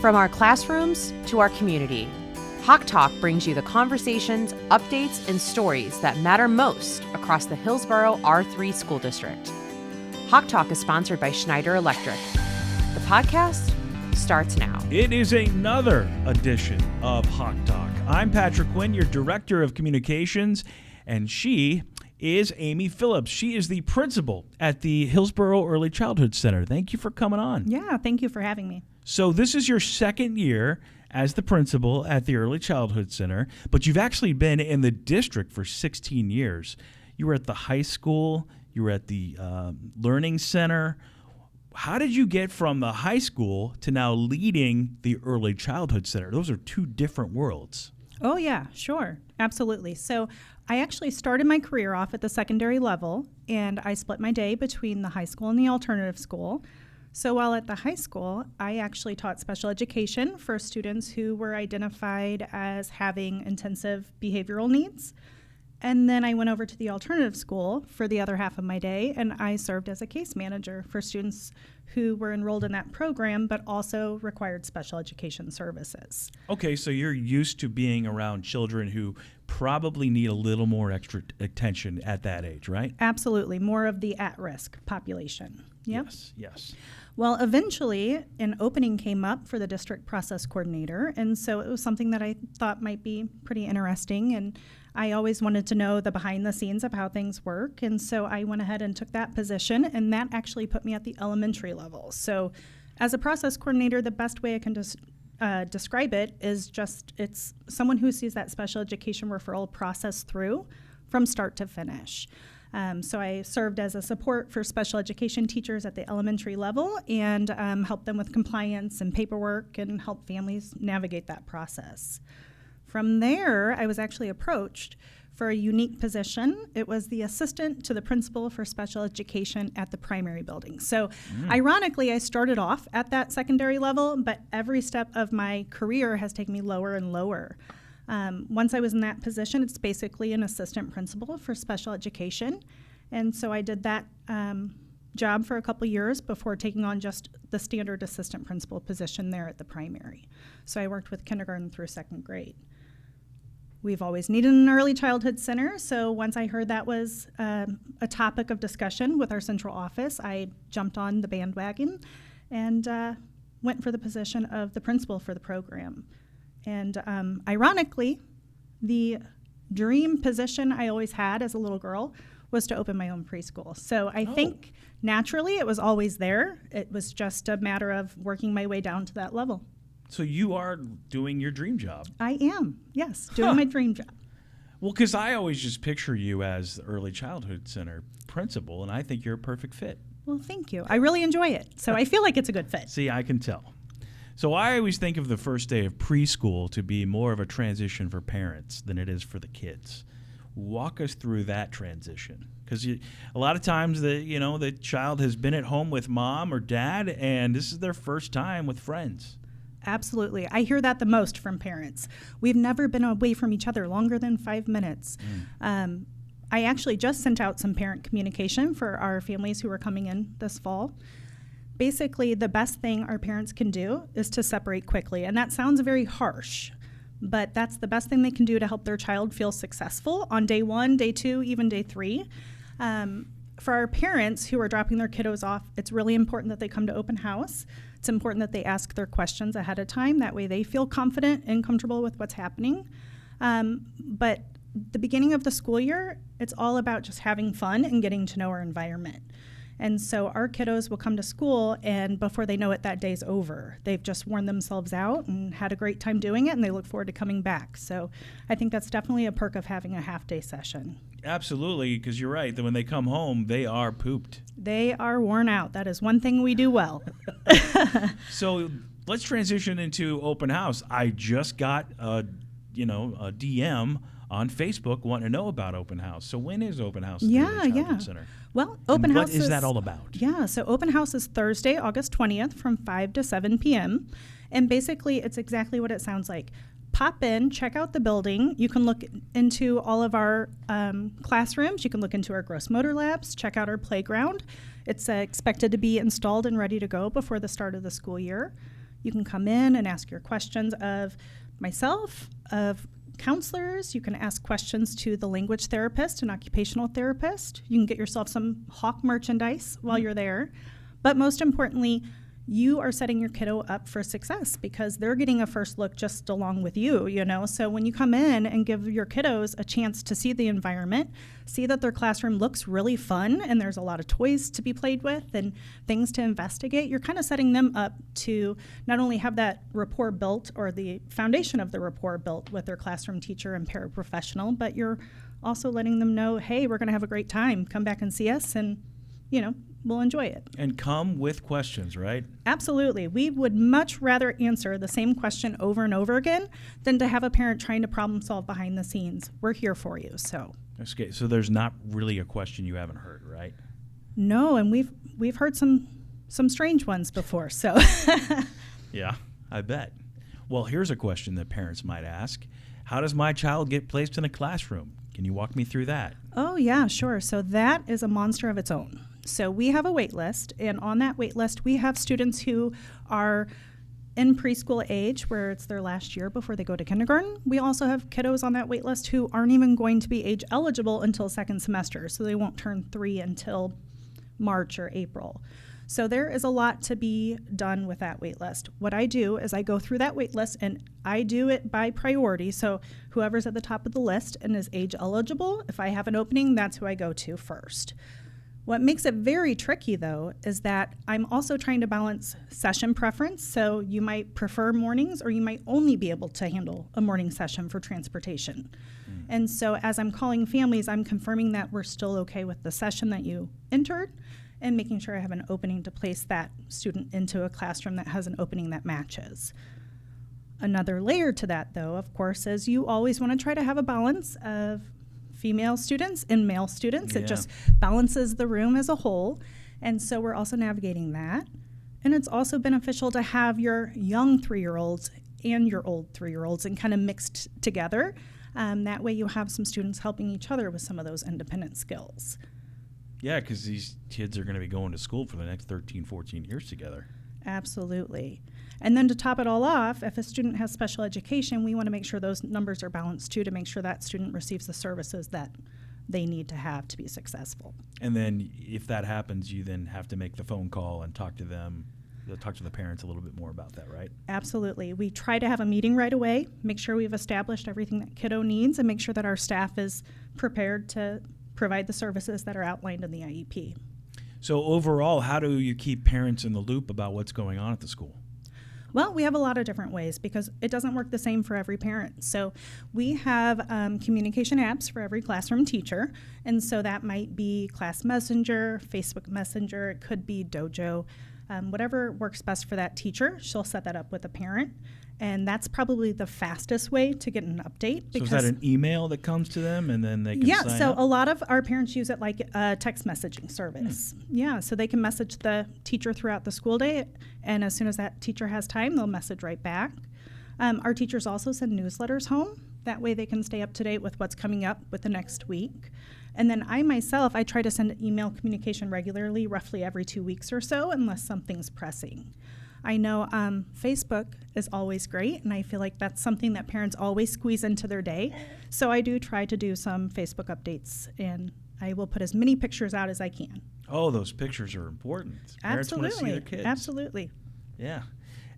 From our classrooms to our community, Hawk Talk brings you the conversations, updates, and stories that matter most across the Hillsboro R3 School District. Hawk Talk is sponsored by Schneider Electric. The podcast starts now. It is another edition of Hawk Talk. I'm Patrick Quinn, your Director of Communications, and she is Amy Phillips. She is the principal at the Hillsboro Early Childhood Center. Thank you for coming on. Yeah, thank you for having me. So this is your second year as the principal at the Early Childhood Center, but you've actually been in the district for 16 years. You were at the high school, you were at the Learning Center. How did you get from the high school to now leading the Early Childhood Center? Those are two different worlds. Oh, yeah, sure. Absolutely. So I actually started my career off at the secondary level, and I split my day between the high school and the alternative school. So while at the high school, I actually taught special education for students who were identified as having intensive behavioral needs. And then I went over to the alternative school for the other half of my day, and I served as a case manager for students who were enrolled in that program but also required special education services. Okay, so you're used to being around children who probably need a little more extra attention at that age, right? Absolutely, more of the at-risk population. Yep. Yes. Well, eventually, an opening came up for the district process coordinator, and so it was something that I thought might be pretty interesting, and I always wanted to know the behind the scenes of how things work, and so I went ahead and took that position, and that actually put me at the elementary level. So as a process coordinator, the best way I can describe it is just it's someone who sees that special education referral process through from start to finish. So I served as a support for special education teachers at the elementary level and helped them with compliance and paperwork and help families navigate that process. From there, I was actually approached for a unique position. It was the assistant to the principal for special education at the primary building. So ironically, I started off at that secondary level, but every step of my career has taken me lower and lower. Once I was in that position, it's basically an assistant principal for special education. And so I did that job for a couple years before taking on just the standard assistant principal position there at the primary. So I worked with kindergarten through second grade. We've always needed an early childhood center, so once I heard that was a topic of discussion with our central office, I jumped on the bandwagon and went for the position of the principal for the program. And ironically, the dream position I always had as a little girl was to open my own preschool. So I think naturally it was always there. It was just a matter of working my way down to that level. So you are doing your dream job. I am, yes, doing my dream job. Well, because I always just picture you as the Early Childhood Center principal, and I think you're a perfect fit. Well, thank you. I really enjoy it, so I feel like it's a good fit. See, I can tell. So I always think of the first day of preschool to be more of a transition for parents than it is for the kids. Walk us through that transition, because a lot of times the child has been at home with mom or dad, and this is their first time with friends. Absolutely. I hear that the most from parents. We've never been away from each other longer than 5 minutes. I actually just sent out some parent communication for our families who are coming in this fall. Basically, the best thing our parents can do is to separate quickly. And that sounds very harsh, but that's the best thing they can do to help their child feel successful on day 1, day 2, even day 3. For our parents who are dropping their kiddos off, it's really important that they come to open house. It's important that they ask their questions ahead of time. That way they feel confident and comfortable with what's happening. But the beginning of the school year, it's all about just having fun and getting to know our environment. And so our kiddos will come to school, and before they know it, that day's over. They've just worn themselves out and had a great time doing it, and they look forward to coming back. So I think that's definitely a perk of having a half-day session. Absolutely, because you're right, that when they come home, they are pooped. They are worn out. That is one thing we do well. So let's transition into open house. I just got a DM on Facebook wanting to know about open house. So when is open house at the Early Childhood Center? Well, open house what is that all about? Yeah, so open house is Thursday, August 20th from 5 to 7 p.m. And basically, it's exactly what it sounds like. Pop in, check out the building. You can look into all of our classrooms. You can look into our gross motor labs, check out our playground. It's expected to be installed and ready to go before the start of the school year. You can come in and ask your questions of myself, of counselors. You can ask questions to the language therapist and occupational therapist. You can get yourself some Hawk merchandise while you're there. But most importantly, you are setting your kiddo up for success because they're getting a first look just along with you, you know? So when you come in and give your kiddos a chance to see the environment, see that their classroom looks really fun and there's a lot of toys to be played with and things to investigate, you're kind of setting them up to not only have that rapport built or the foundation of the rapport built with their classroom teacher and paraprofessional, but you're also letting them know, hey, we're going to have a great time. Come back and see us and, you know, we'll enjoy it. And come with questions, right? Absolutely. We would much rather answer the same question over and over again than to have a parent trying to problem solve behind the scenes. We're here for you. So Okay, so there's not really a question you haven't heard, right? no, and we've heard some strange ones before. So Yeah, I bet. Well, here's a question that parents might ask. How does my child get placed in a classroom? Can you walk me through that? oh yeah, sure. So that is a monster of its own. So we have a wait list, and on that wait list, we have students who are in preschool age, where it's their last year before they go to kindergarten. We also have kiddos on that wait list who aren't even going to be age eligible until second semester, so they won't turn 3 until March or April. So there is a lot to be done with that wait list. What I do is I go through that wait list, and I do it by priority. So whoever's at the top of the list and is age eligible, if I have an opening, that's who I go to first. What makes it very tricky, though, is that I'm also trying to balance session preference. So you might prefer mornings, or you might only be able to handle a morning session for transportation. And so as I'm calling families, I'm confirming that we're still okay with the session that you entered and making sure I have an opening to place that student into a classroom that has an opening that matches. Another layer to that, though, of course, is you always want to try to have a balance of female students and male students. Yeah. It just balances the room as a whole. And so we're also navigating that. And it's also beneficial to have your young 3-year-olds and your old 3-year-olds and kind of mixed together. That way you have some students helping each other with some of those independent skills. Yeah, because these kids are going to be going to school for the next 13, 14 years together. Absolutely. And then to top it all off, if a student has special education, we want to make sure those numbers are balanced too, to make sure that student receives the services that they need to have to be successful. And then if that happens, you then have to make the phone call and talk to them, talk to the parents a little bit more about that, right? Absolutely. We try to have a meeting right away, make sure we've established everything that kiddo needs, and make sure that our staff is prepared to provide the services that are outlined in the IEP. So overall, how do you keep parents in the loop about what's going on at the school? Well, we have a lot of different ways because it doesn't work the same for every parent. So we have communication apps for every classroom teacher. And so that might be Class Messenger, Facebook Messenger, it could be Dojo. Whatever works best for that teacher, she'll set that up with a parent. And that's probably the fastest way to get an update. So is that an email that comes to them and then they can sign so up? a lot of our parents use it like a text messaging service. Yeah, so they can message the teacher throughout the school day, and as soon as that teacher has time, they'll message right back. Our teachers also send newsletters home. That way they can stay up to date with what's coming up with the next week. And then I try to send email communication regularly, roughly every 2 weeks or so, unless something's pressing. I know Facebook is always great, and I feel like that's something that parents always squeeze into their day. So I do try to do some Facebook updates, and I will put as many pictures out as I can. Oh, those pictures are important. Parents want to see their kids. Absolutely. Yeah.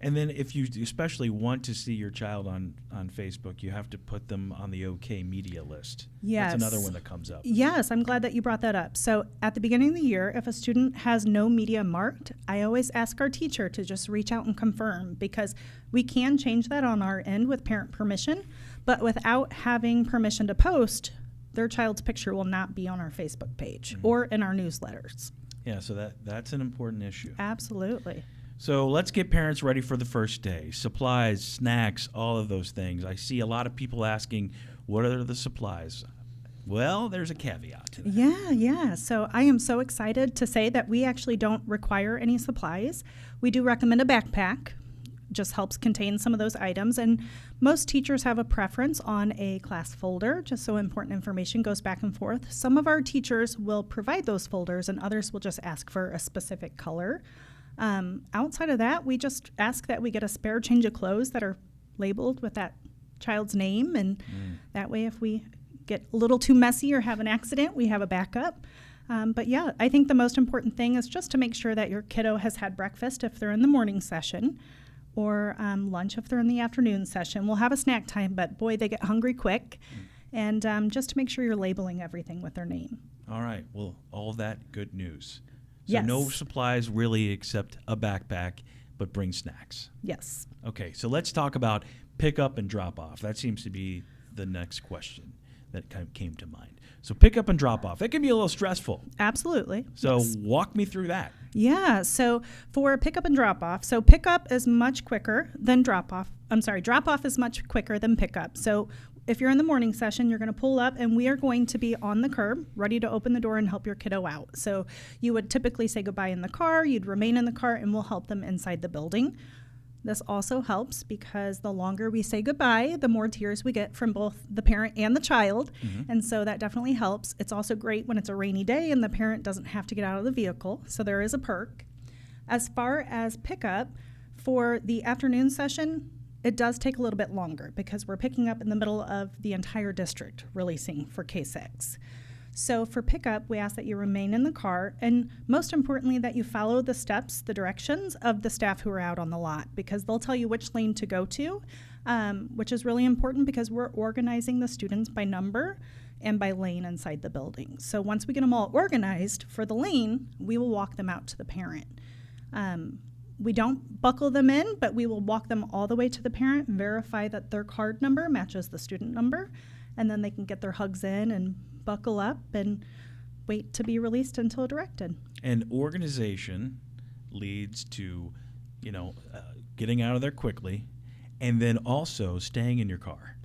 And then if you especially want to see your child on Facebook, you have to put them on the OK Media list. Yes. That's another one that comes up. Yes, I'm glad that you brought that up. So at the beginning of the year, if a student has no media marked, I always ask our teacher to just reach out and confirm, because we can change that on our end with parent permission, but without having permission to post, their child's picture will not be on our Facebook page or in our newsletters. Yeah, so that's an important issue. Absolutely. So let's get parents ready for the first day. Supplies, snacks, all of those things. I see a lot of people asking, what are the supplies? Well, there's a caveat to that. Yeah. So I am so excited to say that we actually don't require any supplies. We do recommend a backpack. Just helps contain some of those items. And most teachers have a preference on a class folder, just so important information goes back and forth. Some of our teachers will provide those folders, and others will just ask for a specific color. Outside of that, we just ask that we get a spare change of clothes that are labeled with that child's name, and that way if we get a little too messy or have an accident, we have a backup. But yeah, I think the most important thing is just to make sure that your kiddo has had breakfast if they're in the morning session, or lunch if they're in the afternoon session. We'll have a snack time, but boy, they get hungry quick. And just to make sure you're labeling everything with their name. All right. Well, all that good news. So Yes. no supplies really except a backpack, but bring snacks. Yes. Okay, so let's talk about pick up and drop off. That seems to be the next question that kind of came to mind. So pick up and drop off. It can be a little stressful. Absolutely. So Yes. walk me through that. Yeah, so for pick up and drop off, so pick up is much quicker than drop off. Drop off is much quicker than pick up. So if you're in the morning session, you're going to pull up and we are going to be on the curb, ready to open the door and help your kiddo out. So you would typically say goodbye in the car, you'd remain in the car, and we'll help them inside the building. This also helps because the longer we say goodbye, the more tears we get from both the parent and the child. And so that definitely helps. It's also great when it's a rainy day and the parent doesn't have to get out of the vehicle. So there is a perk. As far as pickup, for the afternoon session, it does take a little bit longer because we're picking up in the middle of the entire district releasing for K6. So for pickup, we ask that you remain in the car, and most importantly, that you follow the steps, the directions of the staff who are out on the lot, because they'll tell you which lane to go to, which is really important because we're organizing the students by number and by lane inside the building. So once we get them all organized for the lane, we will walk them out to the parent. We don't buckle them in, but we will walk them all the way to the parent and verify that their card number matches the student number, and then they can get their hugs in and buckle up and wait to be released until directed. And organization leads to, getting out of there quickly, and then also staying in your car.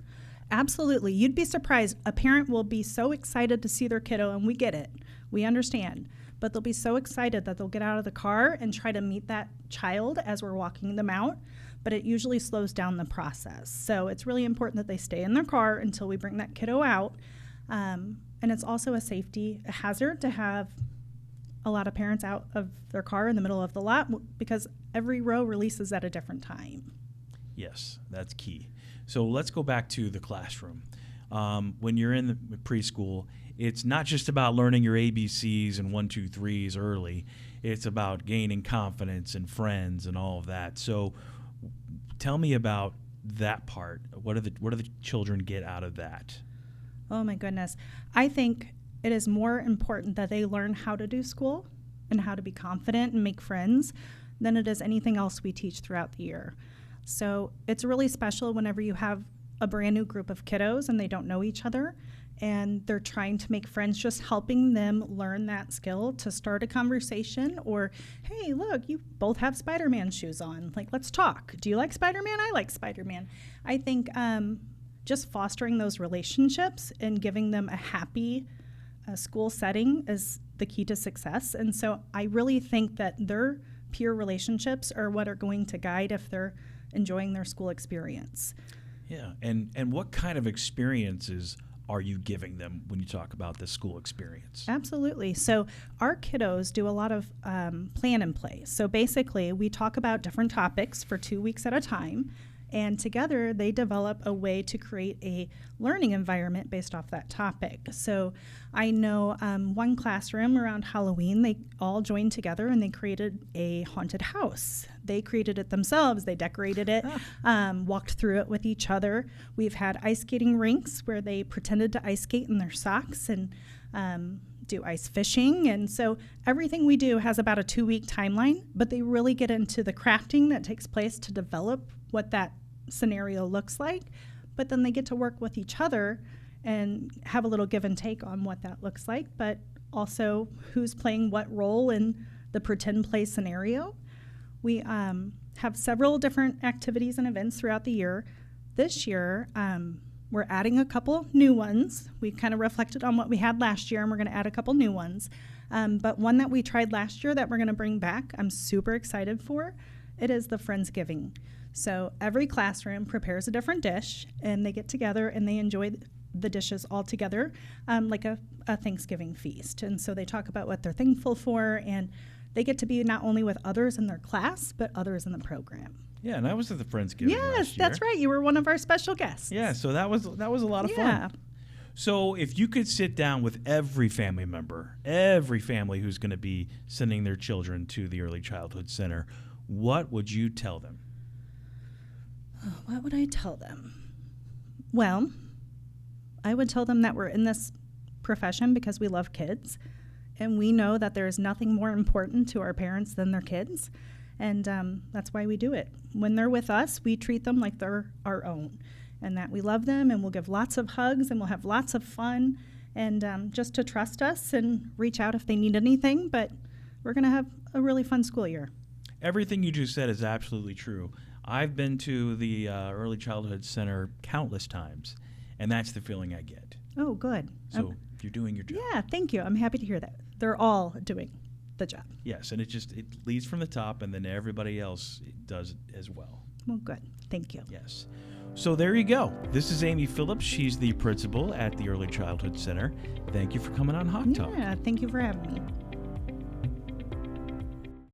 Absolutely. You'd be surprised. A parent will be so excited to see their kiddo, and we get it. We understand. But they'll be so excited that they'll get out of the car and try to meet that child as we're walking them out. But it usually slows down the process. So it's really important that they stay in their car until we bring that kiddo out. And it's also a safety hazard to have a lot of parents out of their car in the middle of the lot because every row releases at a different time. Yes, that's key. So let's go back to the classroom. When you're in the preschool, it's not just about learning your ABCs and 1, 2, 3s early. It's about gaining confidence and friends and all of that. So tell me about that part. What do the children get out of that? Oh my goodness. I think it is more important that they learn how to do school and how to be confident and make friends than it is anything else we teach throughout the year. So it's really special whenever you have a brand new group of kiddos and they don't know each other and they're trying to make friends, just helping them learn that skill to start a conversation, or, hey, look, you both have Spider-Man shoes on. Like, let's talk. Do you like Spider-Man? I like Spider-Man. I think just fostering those relationships and giving them a happy school setting is the key to success. And so I really think that their peer relationships are what are going to guide if they're enjoying their school experience. Yeah, and what kind of experiences are you giving them when you talk about the school experience? Absolutely. So our kiddos do a lot of plan and play. So basically, we talk about different topics for 2 weeks at a time, and together they develop a way to create a learning environment based off that topic. So I know one classroom around Halloween, they all joined together and they created a haunted house. They created it themselves. They decorated it, walked through it with each other. We've had ice skating rinks where they pretended to ice skate in their socks and do ice fishing. And so everything we do has about a 2-week timeline, but they really get into the crafting that takes place to develop what that scenario looks like. But then they get to work with each other and have a little give and take on what that looks like, but also who's playing what role in the pretend play scenario. We have several different activities and events throughout the year. This year, we're adding a couple new ones. We kind of reflected on what we had last year, and we're going to add a couple new ones. But one that we tried last year that we're going to bring back, I'm super excited for, it is the Friendsgiving. So every classroom prepares a different dish, and they get together and they enjoy the dishes all together, like a Thanksgiving feast. And so they talk about what they're thankful for and they get to be not only with others in their class, but others in the program. Yeah, and I was at the Friendsgiving Yes, last year. that's right. You were one of our special guests. Yeah, so that was a lot of Yeah. fun. So if you could sit down with every family member, every family who's going to be sending their children to the Early Childhood Center, what would you tell them? What would I tell them? Well, I would tell them that we're in this profession because we love kids, and we know that there is nothing more important to our parents than their kids, and that's why we do it. When they're with us, we treat them like they're our own, and that we love them, and we'll give lots of hugs, and we'll have lots of fun, and just to trust us and reach out if they need anything, but we're going to have a really fun school year. Everything you just said is absolutely true. I've been to the Early Childhood Center countless times, and that's the feeling I get. Oh, good. So you're doing your job. Yeah, thank you. I'm happy to hear that. They're all doing the job. Yes, and it leads from the top, and then everybody else does it as well. Well, good. Thank you. Yes. So there you go. This is Amy Phillips. She's the principal at the Early Childhood Center. Thank you for coming on Hawk Talk. Yeah, thank you for having me.